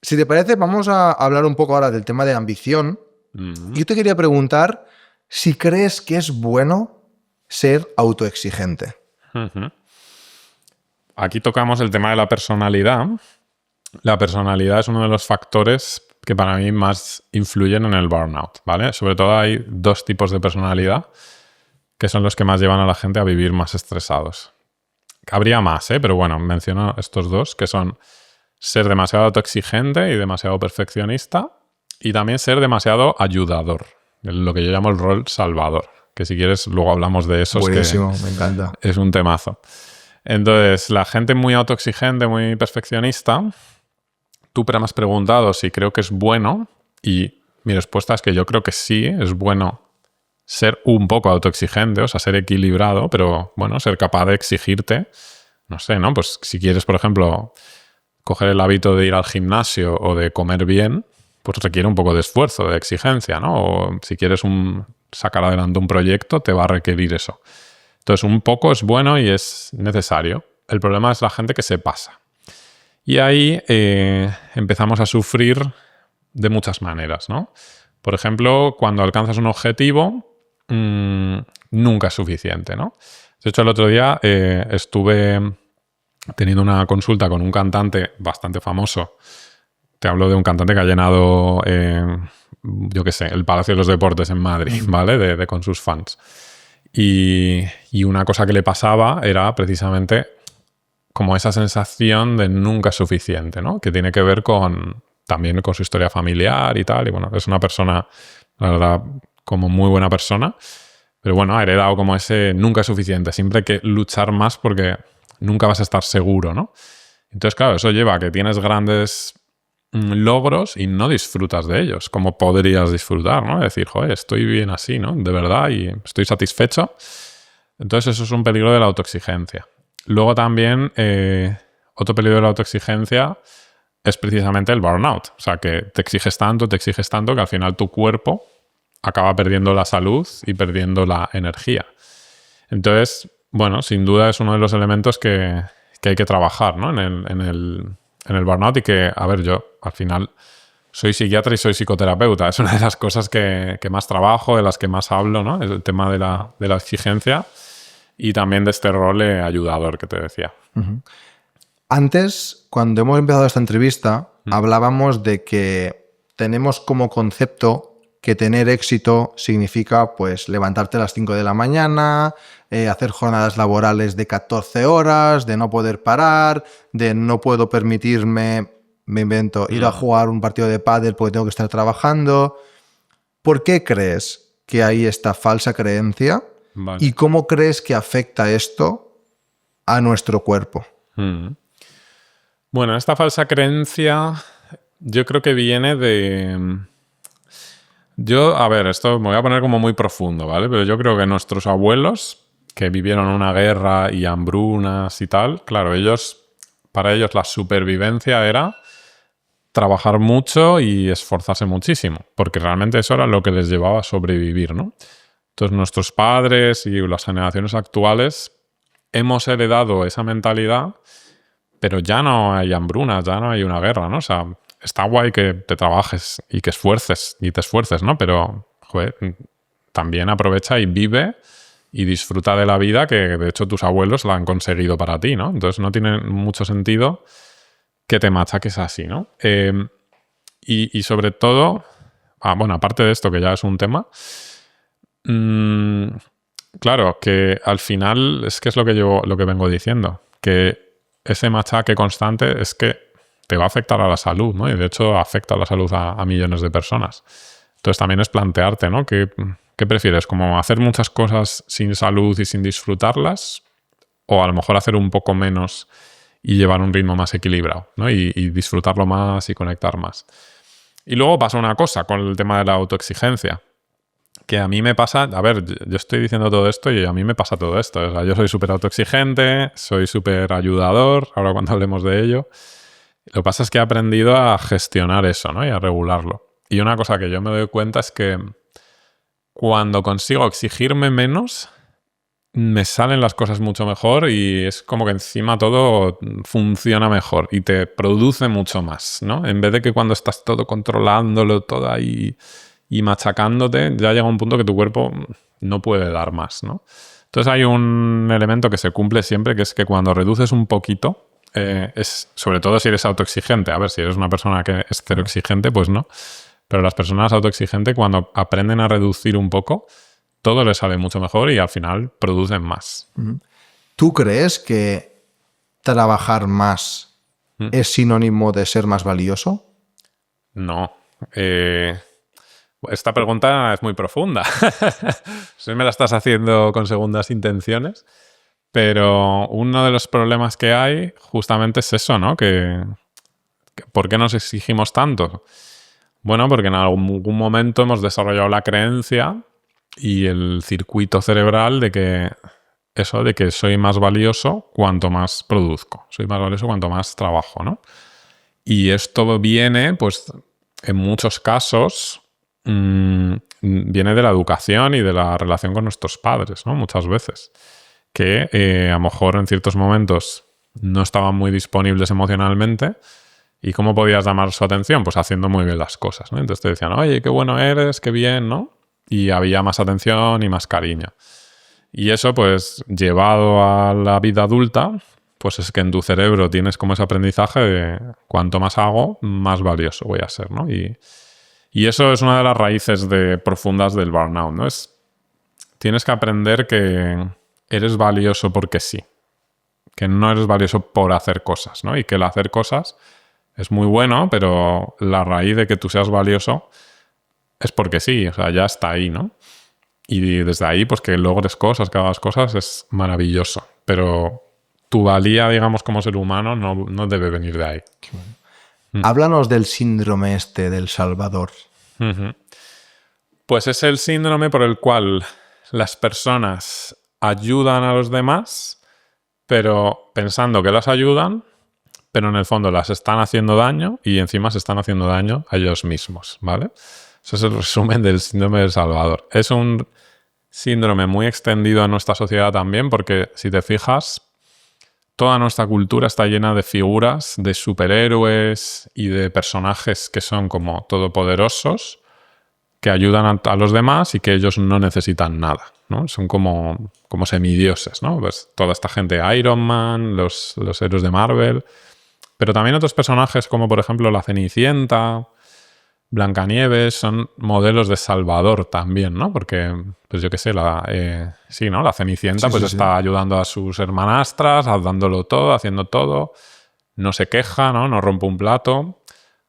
Si te parece, vamos a hablar un poco ahora del tema de ambición. Yo te quería preguntar si crees que es bueno ser autoexigente. Aquí tocamos el tema de la personalidad. La personalidad es uno de los factores que para mí más influyen en el burnout, ¿vale? Sobre todo hay dos tipos de personalidad que son los que más llevan a la gente a vivir más estresados. Habría más, pero bueno, menciono estos dos, que son ser demasiado autoexigente y demasiado perfeccionista, y también ser demasiado ayudador, lo que yo llamo el rol salvador, que si quieres luego hablamos de eso. Buenísimo, me encanta. Es un temazo. Entonces, la gente muy autoexigente, muy perfeccionista, tú me has preguntado si creo que es bueno, y mi respuesta es que yo creo que sí, es bueno ser un poco autoexigente, o sea, ser equilibrado, pero bueno, ser capaz de exigirte, no sé, ¿no? Pues si quieres, por ejemplo, coger el hábito de ir al gimnasio o de comer bien, pues requiere un poco de esfuerzo, de exigencia, ¿no? O si quieres sacar adelante un proyecto, te va a requerir eso. Entonces, un poco es bueno y es necesario. El problema es la gente que se pasa. Y ahí empezamos a sufrir de muchas maneras, ¿no? Por ejemplo, cuando alcanzas un objetivo, nunca es suficiente, ¿no? De hecho, el otro día estuve teniendo una consulta con un cantante bastante famoso. Te hablo de un cantante que ha llenado, yo qué sé, el Palacio de los Deportes en Madrid, ¿vale? Con sus fans. Y una cosa que le pasaba era precisamente como esa sensación de nunca es suficiente, ¿no? Que tiene que ver también con su historia familiar y tal. Y bueno, es una persona, la verdad, como muy buena persona. Pero bueno, ha heredado como ese nunca es suficiente. Siempre hay que luchar más porque nunca vas a estar seguro, ¿no? Entonces, claro, eso lleva a que tienes grandes logros y no disfrutas de ellos, como podrías disfrutar, ¿no? Es decir, joder, estoy bien así, ¿no? De verdad, y estoy satisfecho. Entonces, eso es un peligro de la autoexigencia. Luego también, otro peligro de la autoexigencia es precisamente el burnout. O sea, que te exiges tanto, que al final tu cuerpo acaba perdiendo la salud y perdiendo la energía. Entonces, bueno, sin duda es uno de los elementos que hay que trabajar, ¿no? en el burnout, y que, a ver, yo al final soy psiquiatra y soy psicoterapeuta. Es una de las cosas que más trabajo, de las que más hablo, ¿no? Es el tema de la exigencia y también de este rol ayudador que te decía. Antes, cuando hemos empezado esta entrevista, hablábamos de que tenemos como concepto que tener éxito significa pues levantarte a las 5 de la mañana, hacer jornadas laborales de 14 horas, de no poder parar, de no puedo permitirme, me invento, ir a jugar un partido de pádel porque tengo que estar trabajando. ¿Por qué crees que hay esta falsa creencia? Vale. ¿Y cómo crees que afecta esto a nuestro cuerpo? Bueno, esta falsa creencia yo creo que viene de... a ver, esto me voy a poner como muy profundo, ¿vale? Pero yo creo que nuestros abuelos, que vivieron una guerra y hambrunas y tal, claro, para ellos la supervivencia era trabajar mucho y esforzarse muchísimo, porque realmente eso era lo que les llevaba a sobrevivir, ¿no? Entonces nuestros padres y las generaciones actuales hemos heredado esa mentalidad, pero ya no hay hambrunas, ya no hay una guerra, ¿no? O sea, está guay que te trabajes y que te esfuerces, ¿no? Pero, joder, también aprovecha y vive y disfruta de la vida que, de hecho, tus abuelos la han conseguido para ti, ¿no? Entonces no tiene mucho sentido que te machaques así, ¿no? Y sobre todo, bueno, aparte de esto, que ya es un tema, claro, que al final es que es lo que vengo diciendo, que ese machaque constante es que te va a afectar a la salud, ¿no? Y de hecho afecta a la salud a millones de personas. Entonces también es plantearte, ¿no? ¿Qué prefieres? ¿Como hacer muchas cosas sin salud y sin disfrutarlas? O a lo mejor hacer un poco menos y llevar un ritmo más equilibrado, ¿no? Y disfrutarlo más y conectar más. Y luego pasa una cosa con el tema de la autoexigencia, que a mí me pasa... A ver, yo estoy diciendo todo esto y a mí me pasa todo esto. O sea, yo soy súper autoexigente, soy súper ayudador, ahora cuando hablemos de ello. Lo que pasa es que he aprendido a gestionar eso, ¿no? Y a regularlo. Y una cosa que yo me doy cuenta es que cuando consigo exigirme menos, me salen las cosas mucho mejor y es como que encima todo funciona mejor y te produce mucho más, ¿no? En vez de que cuando estás todo controlándolo, todo ahí y machacándote, ya llega un punto que tu cuerpo no puede dar más, ¿no? Entonces hay un elemento que se cumple siempre, que es que cuando reduces un poquito, es sobre todo si eres autoexigente. A ver, si eres una persona que es cero exigente, pues no. Pero las personas autoexigentes, cuando aprenden a reducir un poco, todo les sale mucho mejor y al final producen más. ¿Tú crees que trabajar más es sinónimo de ser más valioso? No. Esta pregunta es muy profunda. Si me la estás haciendo con segundas intenciones. Pero uno de los problemas que hay justamente es eso, ¿no? ¿Por qué nos exigimos tanto? Bueno, porque en algún momento hemos desarrollado la creencia y el circuito cerebral de que soy más valioso cuanto más produzco. Soy más valioso cuanto más trabajo, ¿no? Y esto viene, pues, en muchos casos, viene de la educación y de la relación con nuestros padres, ¿no? Muchas veces. Que a lo mejor en ciertos momentos no estaban muy disponibles emocionalmente. ¿Y cómo podías llamar su atención? Pues haciendo muy bien las cosas, ¿no? Entonces te decían, oye, qué bueno eres, qué bien, ¿no? Y había más atención y más cariño. Y eso, pues, llevado a la vida adulta, pues es que en tu cerebro tienes como ese aprendizaje de cuanto más hago, más valioso voy a ser, ¿no? Y eso es una de las raíces profundas del burnout, ¿no? Tienes que aprender que eres valioso porque sí. Que no eres valioso por hacer cosas, ¿no? Y que el hacer cosas es muy bueno, pero la raíz de que tú seas valioso es porque sí, o sea, ya está ahí, ¿no? Y desde ahí, pues que logres cosas, que hagas cosas, es maravilloso. Pero tu valía, digamos, como ser humano, no debe venir de ahí. Háblanos del síndrome del Salvador. Pues es el síndrome por el cual las personas ayudan a los demás, pero pensando que las ayudan, pero en el fondo las están haciendo daño y encima se están haciendo daño a ellos mismos, ¿vale? Ese es el resumen del síndrome del Salvador. Es un síndrome muy extendido en nuestra sociedad también, porque si te fijas, toda nuestra cultura está llena de figuras, de superhéroes y de personajes que son como todopoderosos, que ayudan a los demás y que ellos no necesitan nada, ¿no? Son como semidioses, ¿no? Pues toda esta gente, Iron Man, los héroes de Marvel, pero también otros personajes como por ejemplo la Cenicienta, Blancanieves, son modelos de Salvador también, ¿no? Porque, pues yo qué sé, sí, ¿no? La Cenicienta está ayudando a sus hermanastras, dándolo todo, haciendo todo, no se queja, ¿no? No rompe un plato,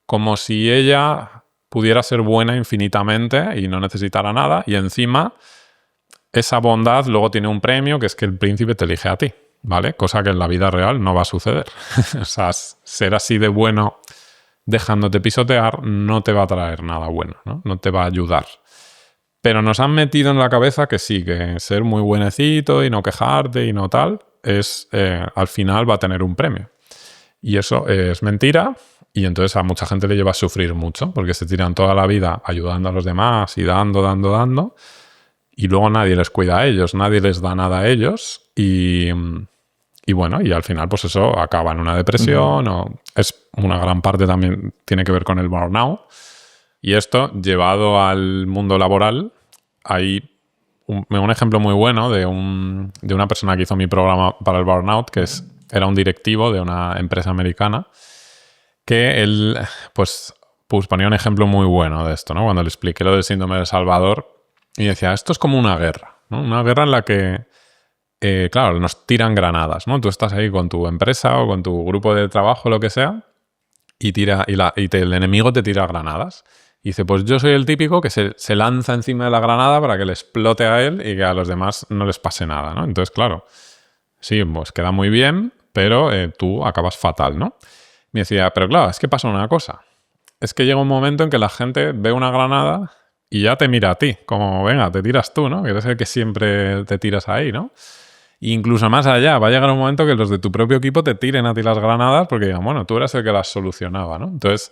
como si ella pudiera ser buena infinitamente y no necesitara nada, y encima esa bondad luego tiene un premio, que es que el príncipe te elige a ti, ¿vale? Cosa que en la vida real no va a suceder. O sea, ser así de bueno dejándote pisotear no te va a traer nada bueno, ¿no? No te va a ayudar. Pero nos han metido en la cabeza que sí, que ser muy buenecito y no quejarte y no tal, al final va a tener un premio. Y eso es mentira. Y entonces a mucha gente le lleva a sufrir mucho, porque se tiran toda la vida ayudando a los demás y dando, y luego nadie les cuida a ellos, nadie les da nada a ellos, y bueno, y al final pues eso acaba en una depresión, o es una gran parte también tiene que ver con el burnout. Y esto, llevado al mundo laboral, hay un ejemplo muy bueno de una persona que hizo mi programa para el burnout, que era un directivo de una empresa americana, que él pues ponía un ejemplo muy bueno de esto, ¿no? Cuando le expliqué lo del síndrome de Salvador, y decía, esto es como una guerra, ¿no? Una guerra en la que, claro, nos tiran granadas, ¿no? Tú estás ahí con tu empresa o con tu grupo de trabajo, lo que sea, y el enemigo te tira granadas. Y dice, pues yo soy el típico que se lanza encima de la granada para que le explote a él y que a los demás no les pase nada, ¿no? Entonces, claro, sí, pues queda muy bien, pero tú acabas fatal, ¿no? Me decía, pero claro, es que pasa una cosa. Es que llega un momento en que la gente ve una granada y ya te mira a ti. Como, venga, te tiras tú, ¿no? Que eres el que siempre te tiras ahí, ¿no? E incluso más allá, va a llegar un momento que los de tu propio equipo te tiren a ti las granadas porque digan, bueno, tú eras el que las solucionaba, ¿no? Entonces,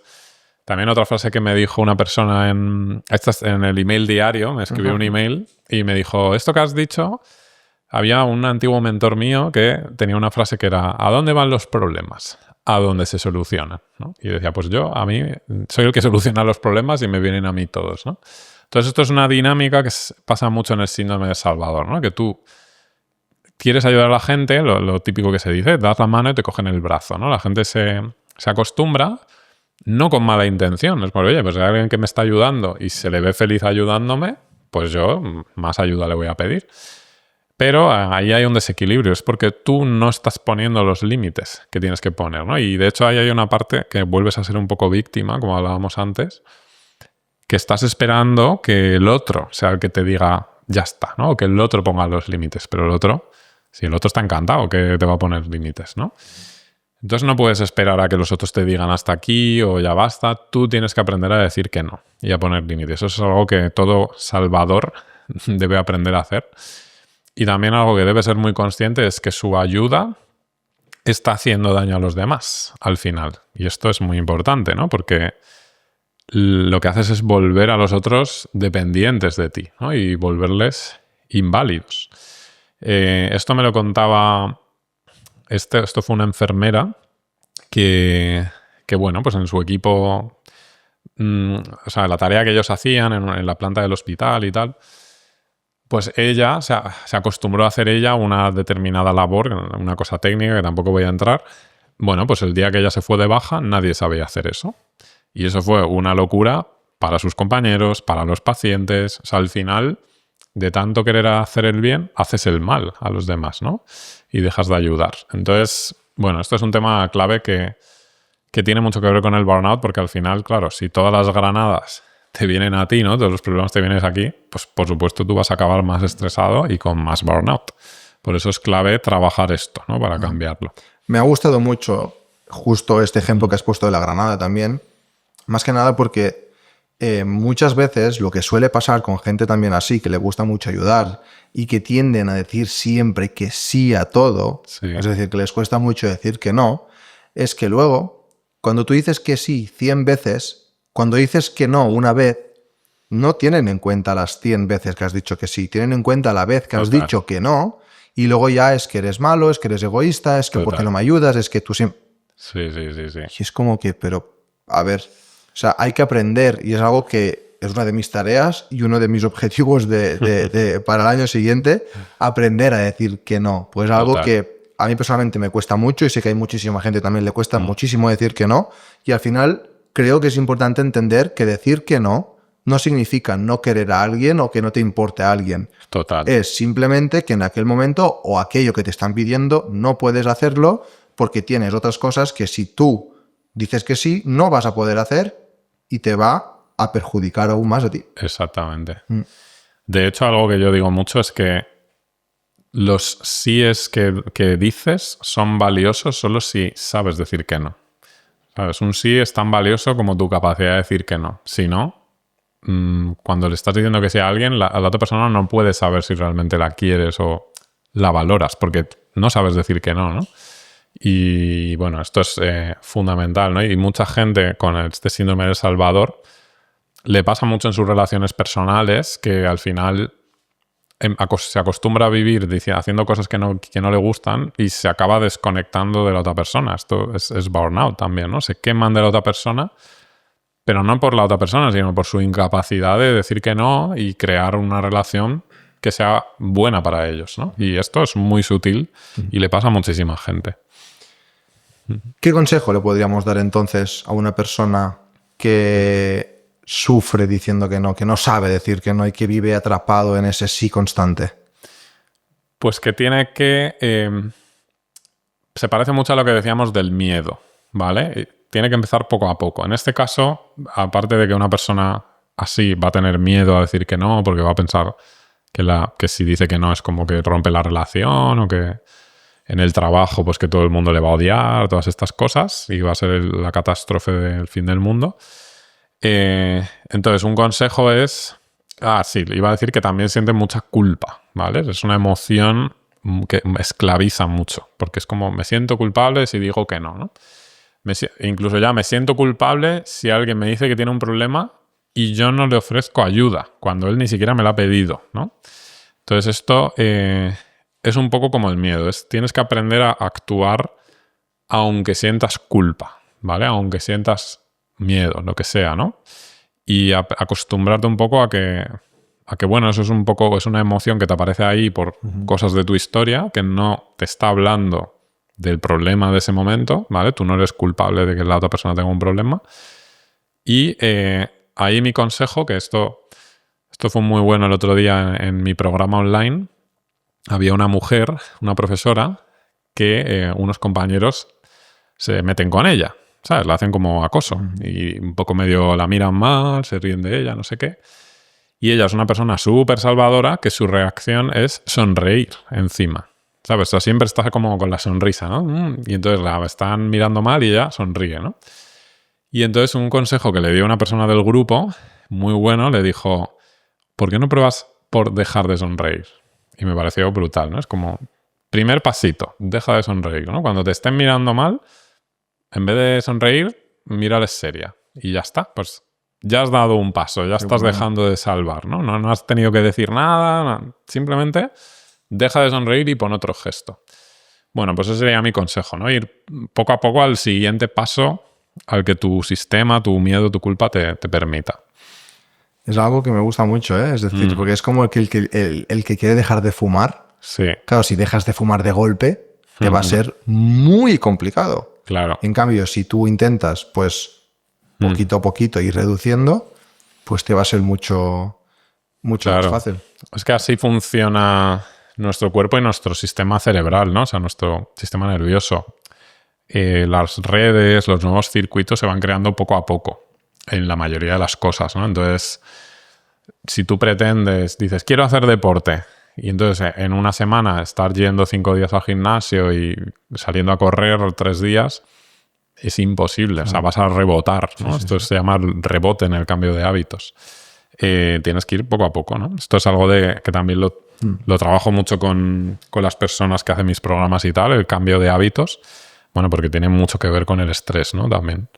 también otra frase que me dijo una persona en el email diario, me escribió un email y me dijo, esto que has dicho había un antiguo mentor mío que tenía una frase que era: ¿a dónde van los problemas? A dónde se solucionan, ¿no? Y decía, pues yo, a mí, soy el que soluciona los problemas y me vienen a mí todos, ¿no? Entonces esto es una dinámica que pasa mucho en el síndrome de Salvador, ¿no? Que tú quieres ayudar a la gente, lo típico que se dice, das la mano y te cogen el brazo, ¿no? La gente se acostumbra, no con mala intención, es porque, oye, pues hay alguien que me está ayudando y se le ve feliz ayudándome, pues yo más ayuda le voy a pedir. Pero ahí hay un desequilibrio, es porque tú no estás poniendo los límites que tienes que poner, ¿no? Y de hecho ahí hay una parte que vuelves a ser un poco víctima, como hablábamos antes, que estás esperando que el otro sea el que te diga ya está, ¿no? O que el otro ponga los límites, pero el otro, si el otro está encantado, que te va a poner límites, ¿no? Entonces no puedes esperar a que los otros te digan hasta aquí o ya basta, tú tienes que aprender a decir que no y a poner límites. Eso es algo que todo salvador debe aprender a hacer. Y también algo que debe ser muy consciente es que su ayuda está haciendo daño a los demás al final. Y esto es muy importante, ¿no? Porque lo que haces es volver a los otros dependientes de ti, ¿no? Y volverles inválidos. Esto me lo contaba... Esto fue una enfermera que bueno, pues en su equipo... o sea, la tarea que ellos hacían en la planta del hospital y tal... Pues ella se acostumbró a hacer ella una determinada labor, una cosa técnica que tampoco voy a entrar. Bueno, pues el día que ella se fue de baja, nadie sabía hacer eso. Y eso fue una locura para sus compañeros, para los pacientes. O sea, al final, de tanto querer hacer el bien, haces el mal a los demás, ¿no? Y dejas de ayudar. Entonces, bueno, esto es un tema clave que tiene mucho que ver con el burnout, porque al final, claro, si todas las granadas te vienen a ti, ¿no? Todos los problemas te vienen aquí, pues por supuesto tú vas a acabar más estresado y con más burnout. Por eso es clave trabajar esto, ¿no? Para cambiarlo. Me ha gustado mucho justo este ejemplo que has puesto de la granada también. Más que nada porque muchas veces lo que suele pasar con gente también así, que le gusta mucho ayudar y que tienden a decir siempre que sí a todo, sí. Es decir, que les cuesta mucho decir que no, es que luego, cuando tú dices que sí 100 veces... Cuando dices que no una vez, no tienen en cuenta las 100 veces que has dicho que sí. Tienen en cuenta la vez que has dicho que no y luego ya es que eres malo, es que eres egoísta, es que porque no me ayudas, es que tú siempre... Sí. Y es como que, pero, a ver, o sea, hay que aprender y es algo que es una de mis tareas y uno de mis objetivos para el año siguiente, aprender a decir que no. Pues algo que a mí personalmente me cuesta mucho y sé que hay muchísima gente también le cuesta muchísimo decir que no y al final... Creo que es importante entender que decir que no significa no querer a alguien o que no te importe a alguien. Total. Es simplemente que en aquel momento o aquello que te están pidiendo no puedes hacerlo porque tienes otras cosas que si tú dices que sí, no vas a poder hacer y te va a perjudicar aún más a ti. Exactamente. De hecho, algo que yo digo mucho es que los síes que dices son valiosos solo si sabes decir que no. ¿Sabes? Un sí es tan valioso como tu capacidad de decir que no. Si no, cuando le estás diciendo que sí a alguien, la otra persona no puede saber si realmente la quieres o la valoras, porque no sabes decir que no, ¿no? Y bueno, esto es fundamental, ¿no? Y mucha gente con este síndrome del Salvador le pasa mucho en sus relaciones personales que al final se acostumbra a vivir haciendo cosas que no le gustan y se acaba desconectando de la otra persona. Esto es burnout también, ¿no? Se queman de la otra persona, pero no por la otra persona, sino por su incapacidad de decir que no y crear una relación que sea buena para ellos, ¿no? Y esto es muy sutil y le pasa a muchísima gente. ¿Qué consejo le podríamos dar entonces a una persona que sufre diciendo que no sabe decir que no y que vive atrapado en ese sí constante? Pues que tiene que... se parece mucho a lo que decíamos del miedo, ¿vale? Tiene que empezar poco a poco. En este caso, aparte de que una persona así va a tener miedo a decir que no, porque va a pensar que si dice que no es como que rompe la relación o que en el trabajo pues que todo el mundo le va a odiar, todas estas cosas, y va a ser la catástrofe del fin del mundo. Entonces, un consejo es... sí, iba a decir que también siente mucha culpa, ¿vale? Es una emoción que me esclaviza mucho, porque es como me siento culpable si digo que no, ¿no? Incluso ya me siento culpable si alguien me dice que tiene un problema y yo no le ofrezco ayuda, cuando él ni siquiera me la ha pedido, ¿no? Entonces esto es un poco como el miedo. Tienes que aprender a actuar aunque sientas culpa, ¿vale? Aunque sientas miedo, lo que sea, ¿no? Y acostumbrarte un poco a que, bueno, eso es un poco, es una emoción que te aparece ahí por cosas de tu historia, que no te está hablando del problema de ese momento, ¿vale? Tú no eres culpable de que la otra persona tenga un problema. Y ahí mi consejo, que esto fue muy bueno el otro día en mi programa online, había una mujer, una profesora, que unos compañeros se meten con ella, ¿sabes? La hacen como acoso y un poco medio la miran mal, se ríen de ella, no sé qué. Y ella es una persona súper salvadora que su reacción es sonreír encima, ¿sabes? O sea, siempre está como con la sonrisa, ¿no? Y entonces la están mirando mal y ella sonríe, ¿no? Y entonces un consejo que le dio una persona del grupo, muy bueno, le dijo, ¿por qué no pruebas por dejar de sonreír? Y me pareció brutal, ¿no? Es como, primer pasito, deja de sonreír, ¿no? Cuando te estén mirando mal, en vez de sonreír, mírales seria. Y ya está, pues ya has dado un paso, ya estás dejando de salvar, ¿no? No has tenido que decir nada, simplemente deja de sonreír y pon otro gesto. Bueno, pues ese sería mi consejo, ¿no? Ir poco a poco al siguiente paso al que tu sistema, tu miedo, tu culpa te permita. Es algo que me gusta mucho, ¿eh? Es decir, porque es como el que quiere dejar de fumar. Sí. Claro, si dejas de fumar de golpe, te va a ser muy complicado. Claro. En cambio, si tú intentas, pues, poquito a poquito ir reduciendo, pues te va a ser mucho más fácil. Es que así funciona nuestro cuerpo y nuestro sistema cerebral, ¿no? O sea, nuestro sistema nervioso. Las redes, los nuevos circuitos se van creando poco a poco en la mayoría de las cosas, ¿no? Entonces, si tú pretendes, dices, quiero hacer deporte, y entonces en una semana estar yendo 5 días al gimnasio y saliendo a correr 3 días, es imposible. O sea, vas a rebotar, ¿no? Esto se llama rebote en el cambio de hábitos. Tienes que ir poco a poco, ¿no? Esto es algo que también lo trabajo mucho con las personas que hacen mis programas y tal, el cambio de hábitos. Bueno, porque tiene mucho que ver con el estrés, ¿no? También.